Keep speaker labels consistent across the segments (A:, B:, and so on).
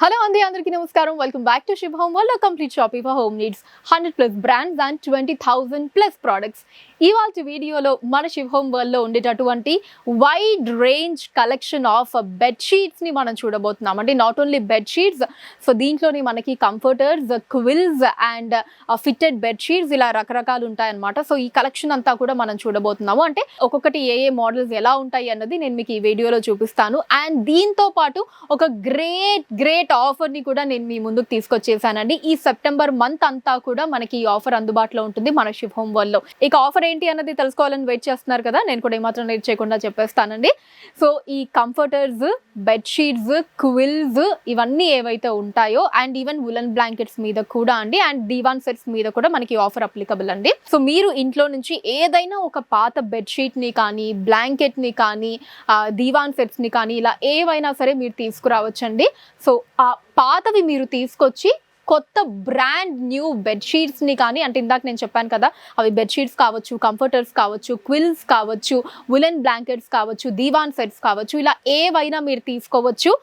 A: Hello Andy, అందరికీ నమస్కారం. Welcome back to Shiv Home World, a complete shopping for home needs. 100+ brands and 20,000+ products. ఇవాల్టి వీడియోలో మన Shiv home world లో ఉండేటటువంటి wide range collection of bed sheets ని మనం చూడబోతున్నాం. అంటే not only bed sheets, so దీంట్లోనే మనకి comforters, quills and fitted bed sheets ఇలా రకరకాలు ఉంటాయన్నమాట. సో ఈ కలెక్షన్ అంతా కూడా మనం చూడబోతున్నాము. అంటే ఒక్కొక్కటి ఏ మోడల్స్ ఎలా ఉంటాయి అన్నది నేను మీకు ఈ వీడియోలో చూపిస్తాను. అండ్ దీంతో పాటు ఒక గ్రేట్ ఆఫర్ ని కూడా నేను మీ ముందుకు తీసుకొచ్చేసానండి. ఈ సెప్టెంబర్ మంత్ అంతా కూడా మనకి ఈ ఆఫర్ అందుబాటులో ఉంటుంది మన శివ్ హోమ్ వరల్డ్ లో. ఇక ఆఫర్ ఏంటి అన్నది తెలుసుకోవాలని వెయిట్ చేస్తున్నారు కదా, నేను కూడా ఏమాత్రం లేట్ చేయకుండా చెప్పేస్తానండి. సో ఈ కంఫర్టర్స్, బెడ్ షీట్స్, క్విల్స్ ఇవన్నీ ఏవైతే ఉంటాయో అండ్ ఈవెన్ వులన్ బ్లాంకెట్స్ మీద కూడా అండి, అండ్ దీవాన్ సెట్స్ మీద కూడా మనకి ఆఫర్ అప్లికబుల్ అండి. సో మీరు ఇంట్లో నుంచి ఏదైనా ఒక పాత బెడ్ షీట్ ని కానీ, బ్లాంకెట్ ని కానీ, దీవాన్ సెట్స్ ని కానీ ఇలా ఏవైనా సరే మీరు తీసుకురావచ్చండి. సో ఆ పాతవి మీరు తీసుకొచ్చి కొత్త బ్రాండ్ న్యూ బెడ్షీట్స్ని కానీ, అంటే ఇందాక నేను చెప్పాను కదా, అవి బెడ్షీట్స్ కావచ్చు, కంఫర్టర్స్ కావచ్చు, క్విల్స్ కావచ్చు, వులెన్ బ్లాంకెట్స్ కావచ్చు, దీవాన్ సెట్స్ కావచ్చు, ఇలా ఏవైనా మీరు తీసుకోవచ్చు.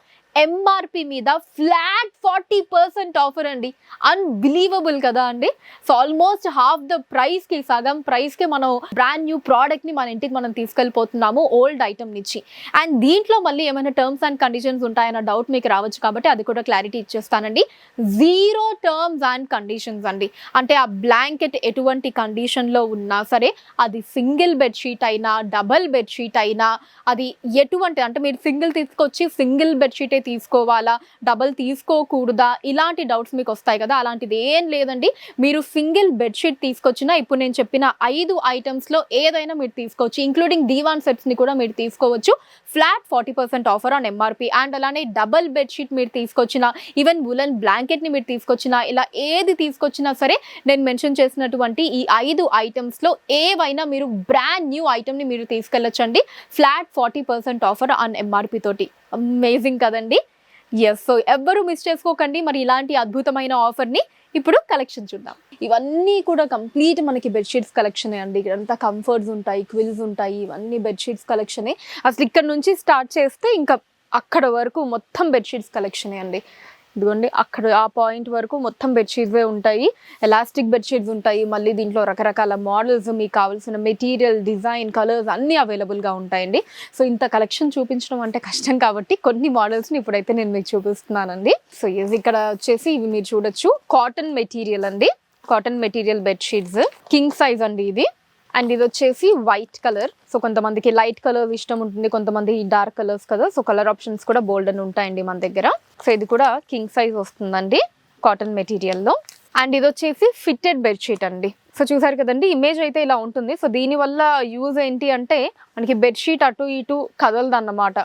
A: ఎంఆర్పి మీద ఫ్లాట్ 40% ఆఫర్ అండి. అన్బిలీవబుల్ కదా అండి. సో ఆల్మోస్ట్ హాఫ్ ద ప్రైస్కి, సగం ప్రైస్కి మనం బ్రాండ్ న్యూ ప్రోడక్ట్ని మన ఇంటికి మనం తీసుకెళ్ళిపోతున్నాము ఓల్డ్ ఐటమ్ నుంచి. అండ్ దీంట్లో మళ్ళీ ఏమైనా టర్మ్స్ అండ్ కండిషన్స్ ఉంటాయన్న డౌట్ మీకు రావచ్చు, కాబట్టి అది కూడా క్లారిటీ ఇచ్చేస్తానండి. 0 టర్మ్స్ అండ్ కండిషన్స్ అండి. అంటే ఆ బ్లాంకెట్ ఎటువంటి కండిషన్లో ఉన్నా సరే, అది సింగిల్ బెడ్షీట్ అయినా, డబల్ బెడ్షీట్ అయినా, అది ఎటువంటి, అంటే మీరు సింగిల్ తీసుకొచ్చి సింగిల్ బెడ్షీటే తీసుకోవాలా, డబల్ తీసుకోకూడదా, ఇలాంటి డౌట్స్ మీకు వస్తాయి కదా, అలాంటిది ఏం లేదండి. మీరు సింగిల్ బెడ్షీట్ తీసుకొచ్చినా ఇప్పుడు నేను చెప్పిన 5 ఐటమ్స్లో ఏదైనా మీరు తీసుకోవచ్చు, ఇంక్లూడింగ్ దీవాన్ సెట్స్ని కూడా మీరు తీసుకోవచ్చు. Flat 40% offer on MRP. And అలానే డబల్ బెడ్షీట్ మీరు తీసుకొచ్చినా, ఈవెన్ వులన్ బ్లాంకెట్ని మీరు తీసుకొచ్చినా, ఇలా ఏది తీసుకొచ్చినా సరే నేను మెన్షన్ చేసినటువంటి ఈ 5 ఐటమ్స్లో ఏవైనా మీరు బ్రాండ్ న్యూ ఐటమ్ని మీరు తీసుకెళ్ళొచ్చండి. ఫ్లాట్ 40% ఆఫర్ ఆన్ ఎంఆర్పి తోటి. అమేజింగ్ కదండి. ఎస్, సో ఎవ్వరూ మిస్ చేసుకోకండి మరి ఇలాంటి అద్భుతమైన ఆఫర్ని. ఇప్పుడు కలెక్షన్ చూద్దాం. ఇవన్నీ కూడా కంప్లీట్ మనకి బెడ్షీట్స్ కలెక్షనే అండి. ఇక్కడంతా కంఫర్ట్స్ ఉంటాయి, క్విల్స్ ఉంటాయి, ఇవన్నీ బెడ్షీట్స్ కలెక్షనే. అసలు ఇక్కడ నుంచి స్టార్ట్ చేస్తే ఇంకా అక్కడ వరకు మొత్తం బెడ్షీట్స్ కలెక్షనే అండి. ఇదిగోండి, అక్కడ ఆ పాయింట్ వరకు మొత్తం బెడ్షీట్సే ఉంటాయి. ఎలాస్టిక్ బెడ్షీట్స్ ఉంటాయి. మళ్ళీ దీంట్లో రకరకాల మోడల్స్, మీకు కావాల్సిన మెటీరియల్, డిజైన్, కలర్స్ అన్నీ అవైలబుల్గా ఉంటాయండి. సో ఇంత కలెక్షన్ చూపించడం అంటే కష్టం, కాబట్టి కొన్ని మోడల్స్ని ఇప్పుడైతే నేను మీకు చూపిస్తున్నానండి. సో ఇక్కడ వచ్చేసి ఇవి మీరు చూడొచ్చు, కాటన్ మెటీరియల్ అండి. Cotton material bedsheets, king size అండి ఇది. అండ్ ఇది వచ్చేసి వైట్ కలర్. సో కొంతమందికి లైట్ కలర్ ఇష్టం ఉంటుంది, కొంతమంది డార్క్ కలర్స్ కదా, సో కలర్ ఆప్షన్స్ కూడా బోల్డ్ అని ఉంటాయండి మన దగ్గర. సో ఇది కూడా కింగ్ సైజ్ వస్తుందండి కాటన్ మెటీరియల్లో. అండ్ ఇది వచ్చేసి ఫిట్టెడ్ బెడ్షీట్ అండి. సో చూసారు కదండి, ఇమేజ్ అయితే ఇలా ఉంటుంది. సో దీనివల్ల యూజ్ ఏంటి అంటే, మనకి బెడ్షీట్ అటు ఇటు కదలదన్నమాట.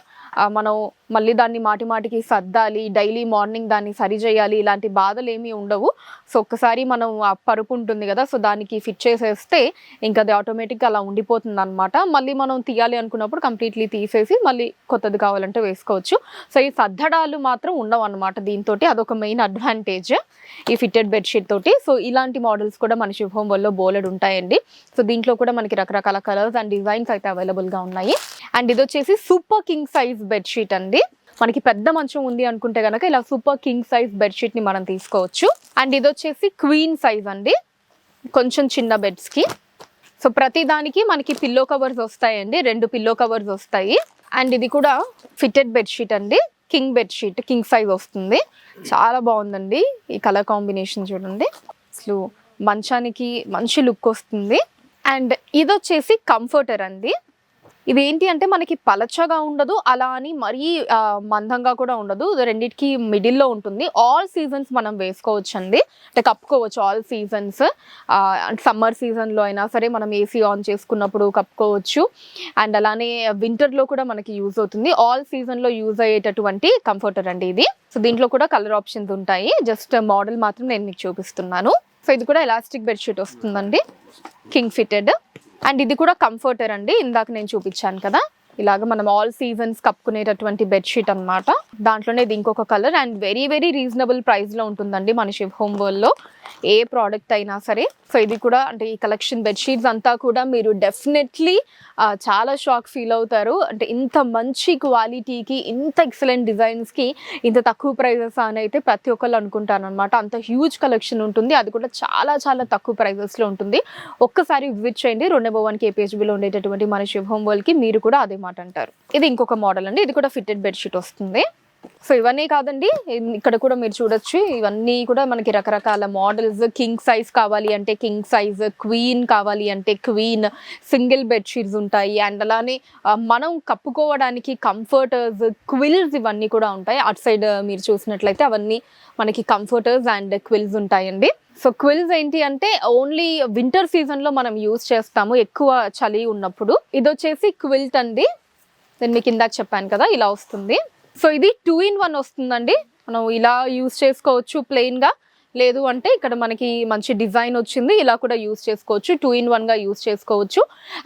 A: మనం మళ్ళీ దాన్ని మాటికి సర్దాలి, డైలీ మార్నింగ్ దాన్ని సరి చేయాలి, ఇలాంటి బాధలు ఏమీ ఉండవు. సో ఒక్కసారి మనం ఆ పరుపు ఉంటుంది కదా, సో దానికి ఫిట్ చేసేస్తే ఇంకా అది ఆటోమేటిక్గా అలా ఉండిపోతుంది అనమాట. మళ్ళీ మనం తీయాలి అనుకున్నప్పుడు కంప్లీట్లీ తీసేసి మళ్ళీ కొత్తది కావాలంటే వేసుకోవచ్చు. సో ఈ సర్దడాలు మాత్రం ఉండవు అనమాట దీంతో. అదొక మెయిన్ అడ్వాంటేజ్ ఈ ఫిట్టెడ్ బెడ్షీట్ తోటి. సో ఇలాంటి మోడల్స్ కూడా మన శివ్ హోమ్ వరల్డ్ లో బోలెడ్ ఉంటాయండి. సో దీంట్లో కూడా మనకి రకరకాల కలర్స్ అండ్ డిజైన్స్ అయితే అవైలబుల్గా ఉన్నాయి. అండ్ ఇది వచ్చేసి సూపర్ కింగ్ సైజ్ బెడ్షీట్ అండి. మనకి పెద్ద మంచం ఉంది అనుకుంటే కనుక ఇలా సూపర్ కింగ్ సైజ్ బెడ్షీట్ని మనం తీసుకోవచ్చు. అండ్ ఇది వచ్చేసి క్వీన్ సైజ్ అండి, కొంచెం చిన్న బెడ్స్కి. సో ప్రతి దానికి మనకి పిల్లో కవర్స్ వస్తాయండి, 2 పిల్లో కవర్స్ వస్తాయి. అండ్ ఇది కూడా ఫిట్టెడ్ బెడ్షీట్ అండి, కింగ్ బెడ్షీట్, కింగ్ సైజ్ వస్తుంది. చాలా బాగుందండి ఈ కలర్ కాంబినేషన్, చూడండి అసలు మంచానికి మంచి లుక్ వస్తుంది. అండ్ ఇది వచ్చేసి కంఫర్టర్ అండి. ఇది ఏంటి అంటే మనకి పలచగా ఉండదు, అలా అని మరీ మందంగా కూడా ఉండదు, రెండింటికి మిడిల్లో ఉంటుంది. ఆల్ సీజన్స్ మనం వేసుకోవచ్చు అండి, అంటే కప్పుకోవచ్చు ఆల్ సీజన్స్. సమ్మర్ సీజన్లో అయినా సరే మనం ఏసీ ఆన్ చేసుకున్నప్పుడు కప్పుకోవచ్చు. అండ్ అలానే వింటర్లో కూడా మనకి యూజ్ అవుతుంది. ఆల్ సీజన్లో యూజ్ అయ్యేటటువంటి కంఫర్టర్ అండి ఇది. సో దీంట్లో కూడా కలర్ ఆప్షన్స్ ఉంటాయి, జస్ట్ మోడల్ మాత్రం నేను మీకు చూపిస్తున్నాను. సో ఇది కూడా ఎలాస్టిక్ బెడ్షీట్ వస్తుందండి, కింగ్ ఫిట్టెడ్. అండ్ ఇది కూడా కంఫర్టర్ అండి, ఇందాక నేను చూపించాను కదా, ఇలాగ మనం ఆల్ సీజన్స్ కప్పుకునేటటువంటి బెడ్షీట్ అన్నమాట. దాంట్లోనే ఇది ఇంకొక colour and very very reasonable ప్రైస్లో ఉంటుందండి మన శివ్ హోమ్ వరల్డ్లో ఏ ప్రోడక్ట్ అయినా సరే. సో ఇది కూడా అంటే ఈ కలెక్షన్ బెడ్షీట్స్ అంతా కూడా మీరు డెఫినెట్లీ చాలా షాక్ ఫీల్ అవుతారు. అంటే ఇంత మంచి క్వాలిటీకి, ఇంత ఎక్సలెంట్ డిజైన్స్కి ఇంత తక్కువ ప్రైజెస్ అని అయితే ప్రతి ఒక్కళ్ళు అనుకుంటారు అనమాట. అంత హ్యూజ్ కలెక్షన్ ఉంటుంది, అది కూడా చాలా చాలా తక్కువ ప్రైజెస్లో ఉంటుంది. ఒక్కసారి విజిట్ చేయండి. 2 నెంబర్ 1 KPHBలో ఉండేటటువంటి మన శివ్ హోమ్ వరల్డ్కి. మీరు కూడా అదే మాట అంటారు. ఇది ఇంకొక మోడల్ అండి, ఇది కూడా ఫిట్టెడ్ బెడ్షీట్ వస్తుంది. సో ఇవన్నీ కాదండి, ఇక్కడ కూడా మీరు చూడొచ్చు, ఇవన్నీ కూడా మనకి రకరకాల మోడల్స్. కింగ్ సైజ్ కావాలి అంటే కింగ్ సైజ్, క్వీన్ కావాలి అంటే క్వీన్, సింగిల్ బెడ్షీట్స్ ఉంటాయి. అండ్ అలానే మనం కప్పుకోవడానికి కంఫర్టర్స్, క్విల్స్ ఇవన్నీ కూడా ఉంటాయి. అటు సైడ్ మీరు చూసినట్లయితే అవన్నీ మనకి కంఫర్టర్స్ అండ్ క్విల్స్ ఉంటాయండి. సో క్విల్స్ ఏంటి అంటే ఓన్లీ వింటర్ సీజన్లో మనం యూజ్ చేస్తాము, ఎక్కువ చలి ఉన్నప్పుడు. ఇది వచ్చేసి క్విల్ట్ అండి, నేను మీకు ఇందాక చెప్పాను కదా ఇలా వస్తుంది. సో ఇది 2 in 1 వస్తుందండి. మనం ఇలా యూజ్ చేసుకోవచ్చు ప్లెయిన్గా, లేదు అంటే ఇక్కడ మనకి మంచి డిజైన్ వచ్చింది, ఇలా కూడా యూజ్ చేసుకోవచ్చు. 2 in 1గా యూజ్ చేసుకోవచ్చు.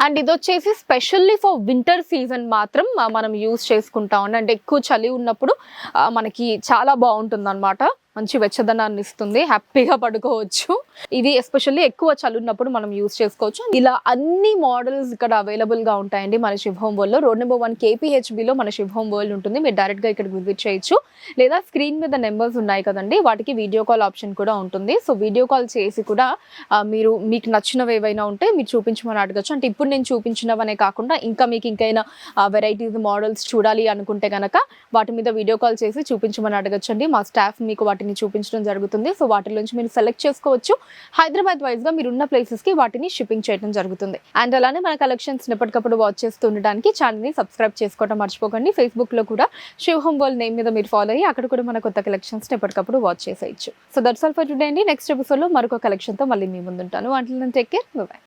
A: అండ్ ఇది వచ్చేసి స్పెషల్లీ ఫర్ వింటర్ సీజన్ మాత్రం మనం యూజ్ చేసుకుంటాం. అంటే ఎక్కువ చలి ఉన్నప్పుడు మనకి చాలా బాగుంటుంది అనమాట, మంచి వెచ్చదనాన్ని ఇస్తుంది, హ్యాపీగా పడుకోవచ్చు. ఇది ఎస్పెషల్లీ ఎక్కువ చలి ఉన్నప్పుడు మనం యూజ్ చేసుకోవచ్చు. ఇలా అన్ని మోడల్స్ ఇక్కడ అవైలబుల్గా ఉంటాయండి మన శివ్ హోమ్ వరల్డ్లో. 2 నెంబర్ 1 KPHBలో మన శివ్ హోమ్ వరల్డ్ ఉంటుంది. మీరు డైరెక్ట్గా ఇక్కడికి విజిట్ చేయొచ్చు, లేదా స్క్రీన్ మీద నెంబర్స్ ఉన్నాయి కదండి, వాటికి వీడియో కాల్ ఆప్షన్ కూడా ఉంటుంది. సో వీడియో కాల్ చేసి కూడా మీకు నచ్చినవి ఏవైనా ఉంటే మీరు చూపించమని అడగచ్చు. అంటే ఇప్పుడు నేను చూపించినవనే కాకుండా ఇంకా మీకు ఇంకైనా వెరైటీస్ మోడల్స్ చూడాలి అనుకుంటే కనుక వాటి మీద వీడియో కాల్ చేసి చూపించమని అడగచ్చండి. మా స్టాఫ్ మీకు వాటిని చూపించడం జరుగుతుంది. సో వాటి నుంచి మీరు సెలెక్ట్ చేసుకోవచ్చు. హైదరాబాద్ వైజ్గా మీరు ఉన్న ప్లేసెస్కి వాటిని షిప్పింగ్ చేయడం జరుగుతుంది. అండ్ అలానే మన కలెక్షన్స్ ఎప్పటికప్పుడు వాచ్ చేస్తూ ఉండడానికి ఛానల్ని సబ్స్క్రైబ్ చేసుకోవడం మర్చిపోకండి. ఫేస్బుక్లో కూడా శివ్ హోమ్ వరల్డ్ నేమ్ మీద మీరు ఫాలో అయ్యి అక్కడ కూడా మన కొత్త కలెక్షన్స్ ఎప్పటికప్పుడు వాచ్ చేసేయచ్చు. So that's all for today అండి. నెక్స్ట్ ఎపిసోడ్లో మరొక కలెక్షన్తో మళ్ళీ మీ ముందుంటాను. Until then take care, bye by.